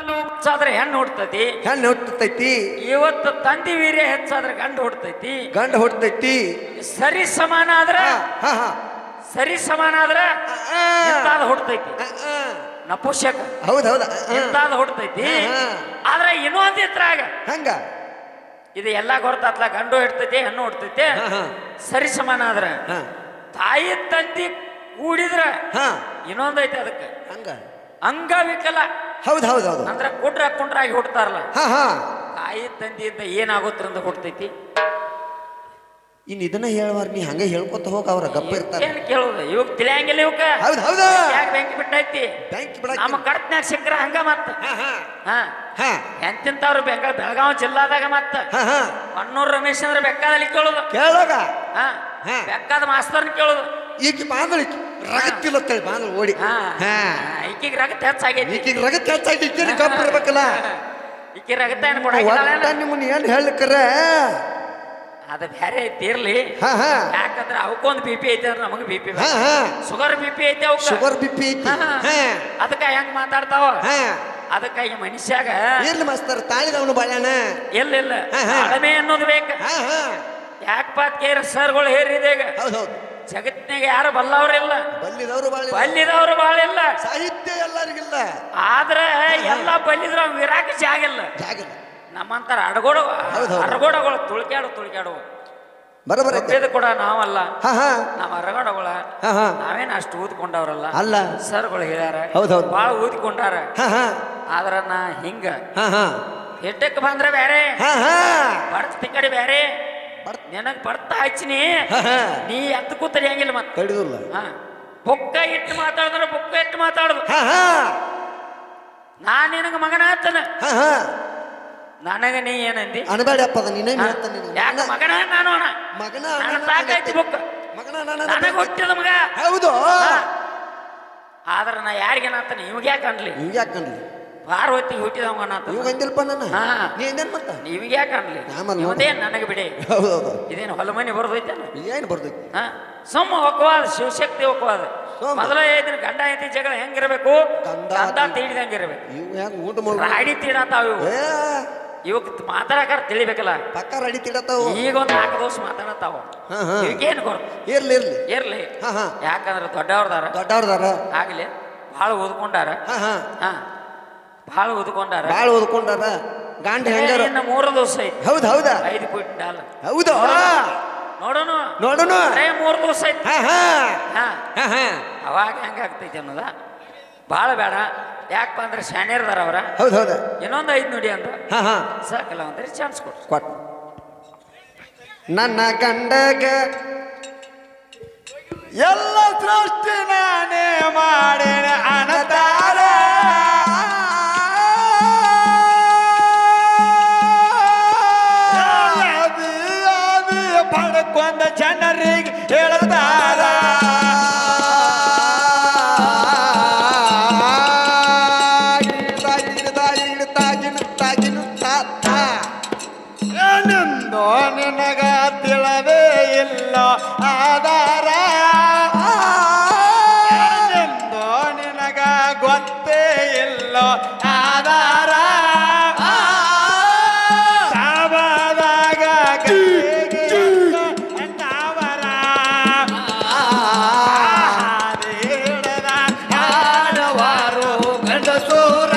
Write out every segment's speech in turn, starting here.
ಹೆಚ್ಚಾದ್ರೆ ಹೆಣ್ಣು ಹುಡ್ತೈತಿ. ಹೆಣ್ಣು ಹುಟ್ಟತೈತಿ. ಇವತ್ತು ತಂದಿ ವೀರ್ಯ ಹೆಚ್ಚಾದ್ರೆ ಗಂಡು ಹುಡ್ತೈತಿ. ಗಂಡು ಹುಟ್ಟತೈತಿ. ಸರಿ ಸಮಾನ ಆದ್ರ ಸರಿ ಸಮಾನ ಆದ್ರ ಇಂತಾದ ಹುಡ್ತೈತಿ. ನಪುಷಕ ಹೌದೌದ ಇಂತಾದ ಹುಡ್ತೈತಿ. ಆದ್ರೆ ಇನ್ನೊಂದ್ ಇದ್ರಾಗ ಹಂಗ ಇದು ಎಲ್ಲಾ ಗೊತ್ತಾತ್ಲ, ಗಂಡು ಇಡ್ತೈತಿ ಹೆಣ್ಣು ಹುಡ್ತೈತಿ. ಸರಿ ಸಮಾನ ಆದ್ರ ತಾಯಿ ತಂದಿ ಕೂಡಿದ್ರ ಇನ್ನೊಂದೈತಿ ಅದಕ್ಕೆ ಹಂಗ ಅಂಗವಿಕಲ. ಹೌದ್ ಹೌದ್ ಹೌದು ಅಂದ್ರ ಕುಂಡ್ರಾಗಿ ಹುಡ್ತಾರಲ್ಲ, ತಾಯಿ ತಂದಿಯಿಂದ ಏನಾಗೋದ್ರಿಂದ ಹುಡ್ತೈತಿ. ಇನ್ ಇದನ್ನ ಹೇಳುವಾರ ನೀ ಹಂಗ ಹೇಳ್ಕೊತ ಹೋಗ, ಅವ್ರ ಗಪ್ಪ ಇರ್ತಾರೆ. ಏನ್ ಕೇಳುದು ಇವಕ್ ತಿಳಿಯಂಗಿಲ್ಲ. ಇವಕ್ಕ ಹೌದ್ ಹೌದಾ ಯಾಕೆ ಬೆಂಕಿ ಬಿಟ್ಟೈತಿ? ಬ್ಯಾಂಕ್ ಬಿಡ ನಮ್ಮ ಕಡ್ತ್ನ್ಯಾಗ ಸಿಕ್ಕ್ರ ಹಂಗ ಮತ್ತ ಎಂತಿಂತವ್ರು ಬೆಳಗಾವಿ ಜಿಲ್ಲಾದಾಗ ಮತ್ತ ಮಣ್ಣೂರ್ ರಮೇಶ್ ಅಂದ್ರೆ ಬೆಕ್ಕಾದಲ್ಲಿ ಕೇಳುದು, ಕೇಳೋಗ ಬೆಕ್ಕಾದ ಮಾಸ್ತರ್ನ ಕೇಳುದು. ಈಗ ಬಾಂಧಳಿಕೆ ರಗತ್ತಿಲ್ಲತ್ತೇಳಿ ಬಾಂಧಳ ಓಡಿ ಈಕಿಗೆ ರಗತ್ ಹೆಚ್ಚಾಗೈತಿ. ಈಕಿಗೆ ರಗತ್ ಹೆಚ್ಚಾಗಿ ಈಕಿನ ಗಪ್ಪ ಇರ್ಬೇಕಲ್ಲ. ಈಕಿ ರಗತ್ತ ಏನ್ ಕೊಡ ನಿಮ್ಮನ್ನ ಏನ್ ಹೇಳ್ಕರ ಅದ ಬ್ಯಾರೆ ಐತಿ ಇರ್ಲಿ. ಯಾಕಂದ್ರ ಅವಕ್ಕೊಂದು BP ಐತಿ ಅಂದ್ರೆ ನಮಗ್ BP ಶುಗರ್ BP ಐತಿ. ಅವ್ ಶುಗರ್ BP ಐತಿ. ಅದಕ್ಕ ಹೆಂಗ್ ಮಾತಾಡ್ತಾವ. ಅದಕ್ಕ ಈ ಮನುಷ್ಯಾಗ ಇರ್ಲಿ ಮಾಸ್ತರ್ ತಾಳಿದವನು ಬಾಳ್ಯಾಣ ಇಲ್ಲ ತಾಳ್ಮೆ ಅನ್ನೋದು ಬೇಕ. ಯಾಕಪ್ಪ ಕೇರ್ ಸರ್ಗಳು ಹೇರಿದೇಗ ಜಗತ್ನಾಗ ಯಾರು ಬಲ್ಲವ್ರಿಲ್ಲ, ಬಲ್ಲಿದವ್ರು ಬಾಳ ಇಲ್ಲ. ಸಾಹಿತ್ಯ ಎಲ್ಲರಿಗಿಲ್ಲ, ಆದ್ರೆ ಎಲ್ಲ ಬಲ್ಲಿದ್ರ ವಿರಾಕ ಜಾಗಿಲ್ಲ. ನಮ್ಮಂತರ ಅರಗೋಡಗಳು ತುಳ್ಕ್ಯಾಡುವ ಬರೋಬರ ಕೂಡ ನಾವಲ್ಲ. ನಮ್ಮ ಅರಗೋಡಗಳ ನಾವೇನ ಅಷ್ಟು ಊದ್ಕೊಂಡವ್ರಲ್ಲ ಅಲ್ಲ. ಸರ್ಗಳು ಹೇಳ್ಯಾರ ಬಾಳ ಊದ್ಕೊಂಡಾರ. ಆದ್ರ ನಾ ಹಿಂಗ ಹೆಟ್ಟಕ್ಕೆ ಬಂದ್ರೆ ಬ್ಯಾರೆ, ಬಡ್ತಿ ಕಡೆ ಬ್ಯಾರೆ. ನಿನಗ್ ಬರ್ತಾ ಹಚ್ಚಿನಿ ನೀ ಎತ್ತ ಕೂತರಿಯಂಗಿಲ್ಲ. ಮತ್ತೆ ಬುಕ್ಕ ಇಟ್ಟು ಮಾತಾಡಿದ್ರೆ ಬುಕ್ಕ ಇಟ್ಟು ಮಾತಾಡುದು. ನಾನ್ ನಿನಗ ಮಗನ ಆತನ, ನನಗ ನೀ ಏನಂದಿ ಅನ್ಬೇಡಪ್ಪ. ಯಾಕ ಮಗನ ನಾನು ಮಗನ ಸಾಕೈತಿ ಬುಕ್ಕ ನನಗ ಹುಟ್ಟಿದ ಮಗ. ಹೌದು. ಆದ್ರ ನಾ ಯಾರಿಗೇನಾತನ ಇವಾಗ ಯಾಕೆ ಅನ್ಲಿ, ಪಾರ್ವತಿ ಹುಟ್ಟಿದವ ಇವಂದಿಲ್ಪ ನನ್ನ ನೀವ್ ಯಾಕೆ ಅನ್ಲಿ. ಇದೇನ್ ನನಗೆ ಬಿಡಿ, ಇದೇನು ಹೊಲ ಮನೆ ಬರ್ದೈತೆ ಏನ್ ಬರ್ತೈತಿ. ಸುಮ್ಮ ಹೊಕ್ಕವಾದ ಶಿವಶಕ್ತಿ ಹೊಕ್ಕವಾದ. ಮೊದಲ ಹೇಳಿದ್ರೆ ಗಂಡ ಐತಿ ಜಗಳ ಹೆಂಗಿರ್ಬೇಕು, ಗಂಡ ತೀಡಿದಂಗಿರ್ಬೇಕು. ರಾಡಿ ತೀಡತಾವ ಇವಕ್ ಮಾತಾಡಕಾರ ತಿಳಿಬೇಕಲ್ಲ. ಪಕ್ಕ ರಾಡಿ ತೀಡತಾವ. ಈಗ ಒಂದ್ 4 ದಿವಸ ಮಾತಾಡತಾವ. ಇವಕ್ಕೇನು ಗೊತ್ತು. ಇರ್ಲಿ ಯಾಕಂದ್ರೆ ದೊಡ್ಡವ್ರದಾರ ಆಗ್ಲಿ ಭಾಳ ಓದ್ಕೊಂಡಾರ. ಭಾಳ ಓದ್ಕೊಂಡಾರ. ಗಂಡ ಹೆಂಗಾರ 3 ದಿವಸ ಐತಿ. ಹೌದಾ 5 ಫೀಟ್ ಡಾಲ. ಹೌದು ನೋಡೋಣ 3 ದಿವಸ ಐತಿ. ಅವಾಗ ಹೆಂಗಾಗ್ತೈತಿ ಅನ್ನೋದ ಭಾಳ ಬೇಡ. ಯಾಕಪ್ಪ ಅಂದ್ರೆ ಶಾಣ್ಯರ್ದಾರ ಅವ್ರ. ಇನ್ನೊಂದು 5 ನುಡಿ ಅಂದ ಸಾಕಲ್ಲ ಅಂದ್ರೆ ಚಾನ್ಸ್ ಕೊಟ್ಟು. ನನ್ನ ಗಂಡಗ ಎಲ್ಲ ಸೃಷ್ಟಿ ನಾನೇ ಮಾಡೇನ ಅನತಾರ. ಪಡ್ಕೊಂಡ ಜನರಿಗೆ ಹೇಳ್ತಾರ. ನಿನಗ ತಿಳವೇ ಇಲ್ಲ ಆಧಾರ, ನಿನಗ ಗೊತ್ತೇ ಇಲ್ಲ ಆಧಾರ. ಸಾಬಾದಾಗ ನಾವರ ಆಡವಾರು ಗಂಡಸೂರ.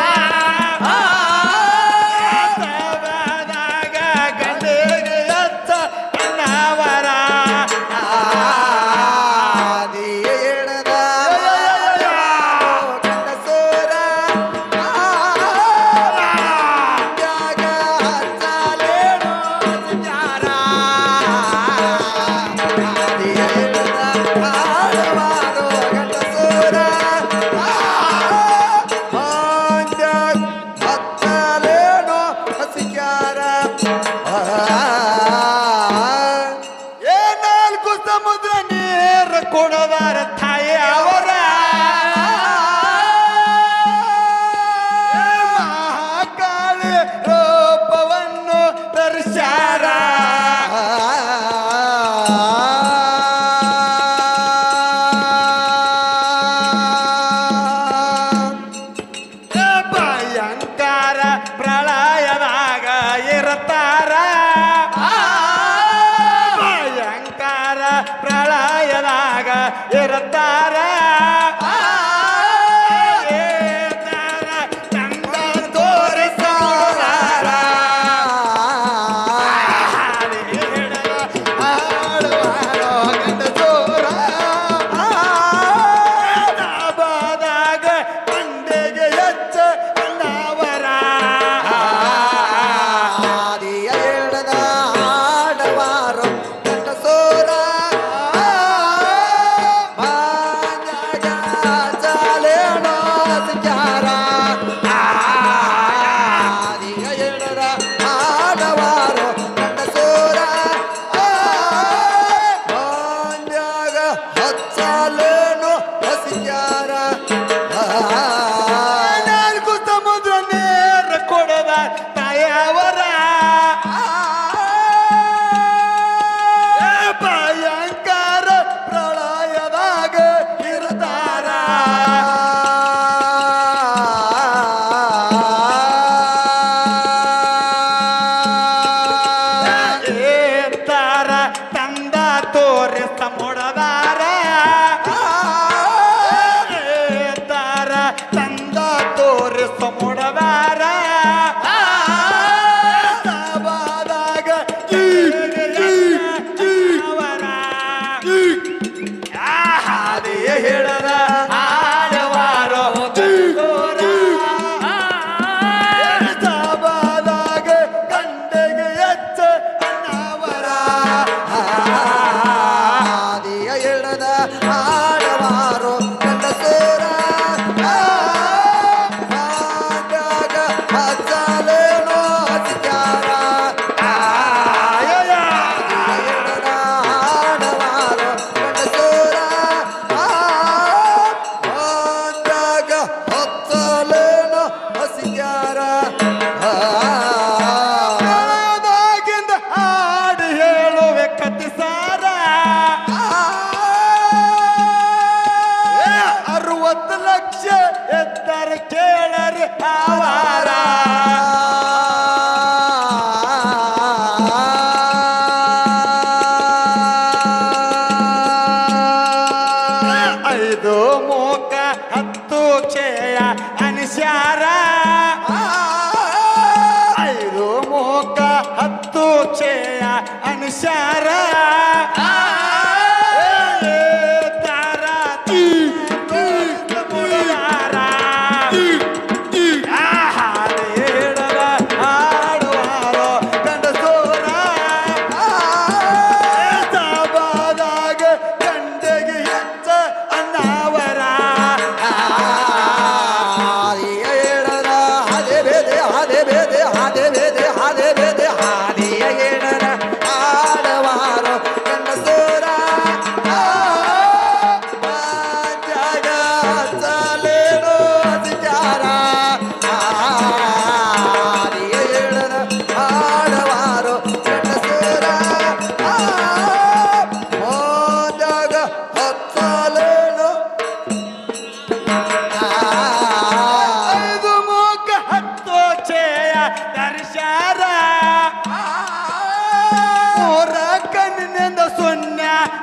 ಮನುಷ್ಯರ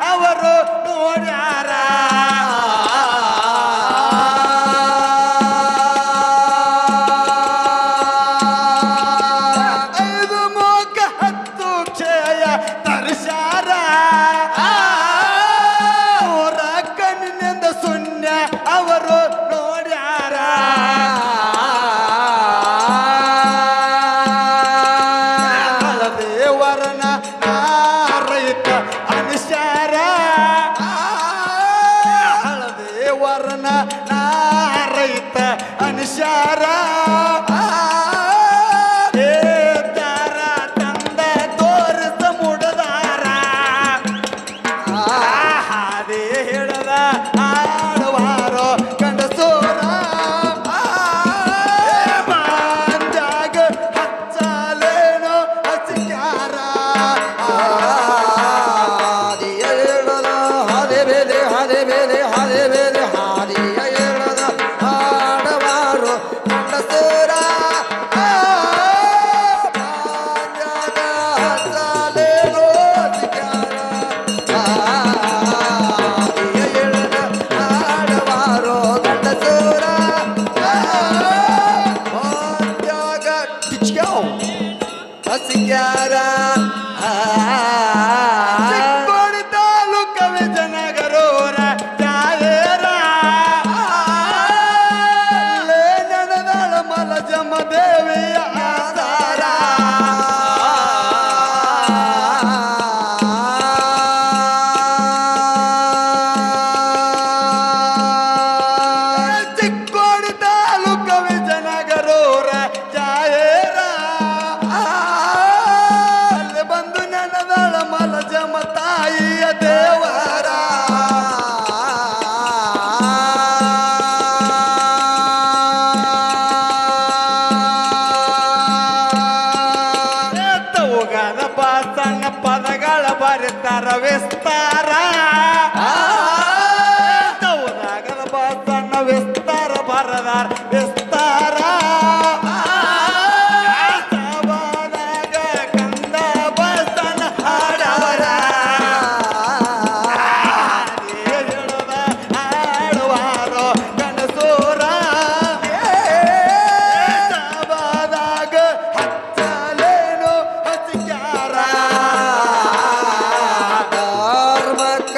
ಅವರು ನೋಡ್ಯಾರ ಐದು ಮೋಕ ಹತ್ತು ಕ್ಷಯ ತರ್ಸಾರ ಅವರ ಕಣ್ಣಿನಿಂದ ಶೂನ್ಯ ಅವರು ನೋಡ್ಯಾರ ದೇವರನ ನಾರೈತ ಅನುಸಾರ ಹಳದೇವರನ ನಾರೈತ ಅನುಸಾರ ದಾರ ತಂದ ತೋರಿಸ ಮುಡದಾರ ಹಾದೇ ಹೇಳದ ಆಡುವಾರೋ ಗಂಡಸೋರ ಮಂಜಾಗ ಹಚ್ಚಲೇನೋ ಹಸಿಕ್ಯಾರ ಚಿಕ್ಕೋಡಿ ತಾಲೂಕ ವಿಜಯನಗರೂರ ಜಾಯರ ನಡೆದಾಳ ಮಲಜಮ್ಮ ದೇವಿಯ ಆಧಾರ ಚಿಕ್ಕೋಡಿ ತಾಲೂಕ ವಿಜಯನಗರೂರ ಜಾಯರ ಬಂದು ನೆನದಾಳ ಮಲಜಮ್ಮ ತಾಯಿಯ ದೇವರ ತೌಗದ ಸಣ್ಣ ಪದಗಳ ಬರೀತಾರ ವಿಸ್ತಾರ ತೌದಾಗದ ಸಣ್ಣ ವಿಸ್ತಾರ ಬರದಾರ ವಿಸ್ತಾರ ಕಂದ ಬಸನ ಹಾಡವರ ಹಾಡುವಾರೋ ಗಣಸೂರ ಸಾಬಾದಾಗ ಹಚ್ಚಲೇನು ಹಸಿಕ್ಯಾರ ಧರ್ಮಕ್ಕ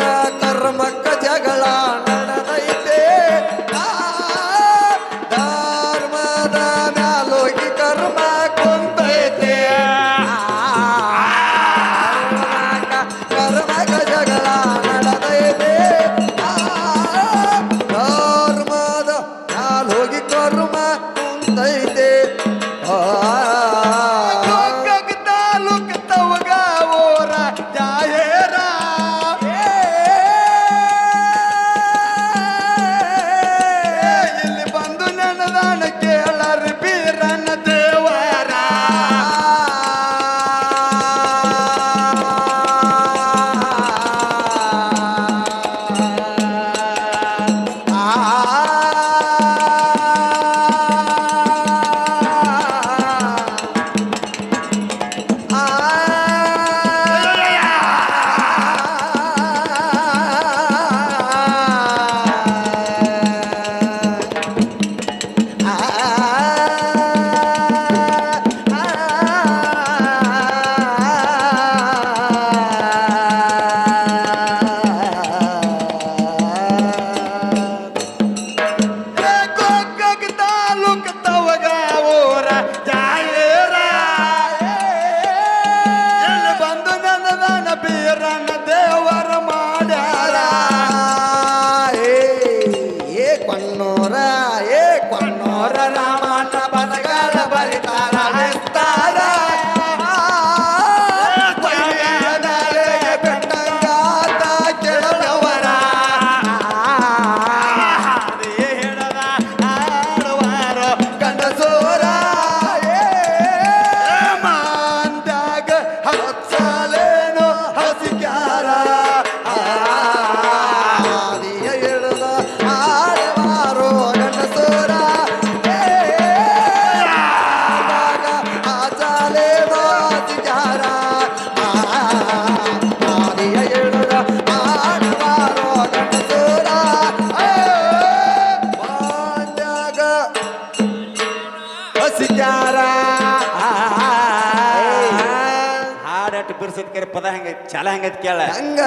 ಹಾಡಟ್ಟು ಬಿರ್ಸದ್ ಕರೆ ಪದ ಹೆಂಗೈತಿ ಚಾಲ ಹೆಂಗೈತಿ ಕೇಳ ಹಂಗ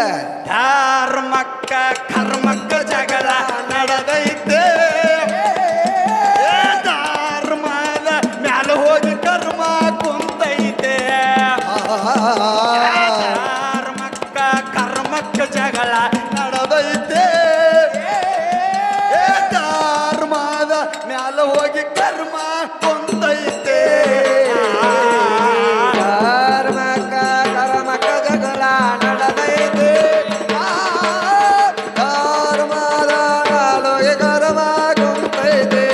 ಧರ್ಮಕ್ಕ ಕರ್ಮಕ್ಕ ಜಗಳ ನಡೆದೈತೆ ಧರ್ಮದ ಮ್ಯಾಲ ಹೋಗಿ ಕರ್ಮ ಕುಂತೈತೆ ಧರ್ಮಕ್ಕ ಕರ್ಮಕ್ಕ ಜಗಳ ನಡೆದೈತೆ ಧರ್ಮದ ಮ್ಯಾಲ ಹೋಗಿ ಕರ್ಮ ಕುಂತೈತೆ ಕರ್ಮಕ್ಕ ಕರ್ಮಕ್ಕ ಜಗಳ ನಡೆದೈತೆ ಧರ್ಮದ ನಾಳೊಗೆ ಕರ್ಮ ಕುಂತೈತೆ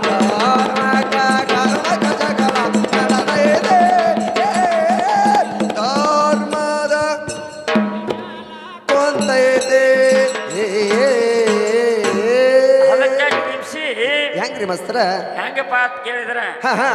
ಧರ್ಮಕ್ಕ ಕರ್ಮಕ್ಕ ಜಗಳ ನಡೆದೈತೆ ಧರ್ಮದ ಕುಂತೈತೆ ಅದಕ್ಕಾಗಿ ಬಿಂಸಿ ಹೆಂಗ್ರಿ ಮಸ್ತರ ಹೆಂಗಪ್ಪ ಅಂತ ಕೇಳಿದ್ರ ಹಾ ಹಾ